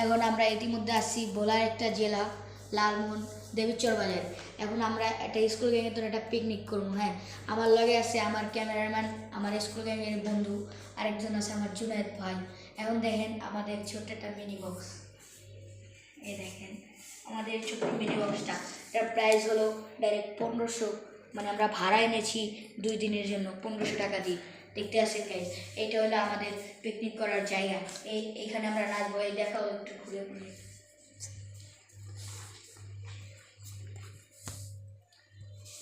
এখন আমরা ইতিমধ্যে আসছি ভোলার একটা জেলা লালমোহন দেবীচর বাজার। এখন আমরা একটা স্কুল গ্যাংয়ের তো একটা পিকনিক করবো। হ্যাঁ, আমার লগে আছে আমার ক্যামেরাম্যান, আমার স্কুল গ্যাংয়ের বন্ধু, আরেকজন আছে আমার জুনায়েদ ভাই। এখন দেখেন আমাদের ছোট্ট একটা মিনি বক্স, এই দেখেন আমাদের ছোট্ট মিনি বক্সটা, এটার প্রাইস হলো ডাইরেক্ট 1500, মানে আমরা ভাড়া এনেছি 2 দিনের জন্য 1500 টাকা দিই। দেখতে আসেন গাইজ, এইটা হলো আমাদের পিকনিক করার জায়গা। এইখানে আমরা নাচবো। এই দেখাও একটু ঘুরে ঘুরে।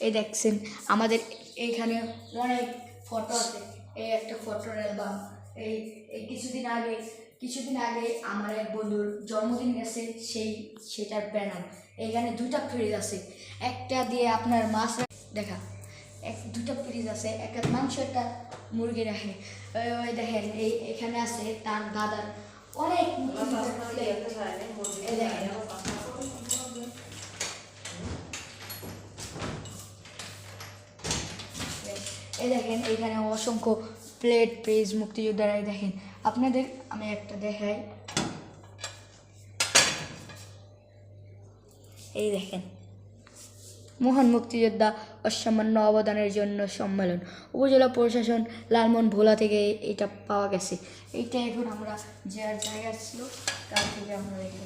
এই দেখছেন আমাদের এইখানে অনেক ফটো আছে। এই একটা ফটোর অ্যালবাম। এই এই কিছুদিন আগে আমার এক বন্ধুর জন্মদিন গেছে, সেটার ব্যানার। এইখানে 2টা ফ্রিজ আছে, একটা দিয়ে আপনার মাছ দেখা, 2টা ফ্রিজ আছে, একটা মাংস একটা মুরগি রাখে। ওই দেখেন এখানে আছে তার দাদার অনেক এই দেখেন এইখানে অসংখ্য প্লেট পেজ মুক্তিযোদ্ধারাই দেখেন। আপনাদের আমি একটা দেখাই, এই দেখেন মহান মুক্তিযোদ্ধা অসামান্য অবদানের জন্য সম্মেলন, উপজেলা প্রশাসন লালমোহন ভোলা থেকে এটা পাওয়া গেছে। এইটা এখন আমরা যার জায়গা ছিল তার থেকে আমরা রেখে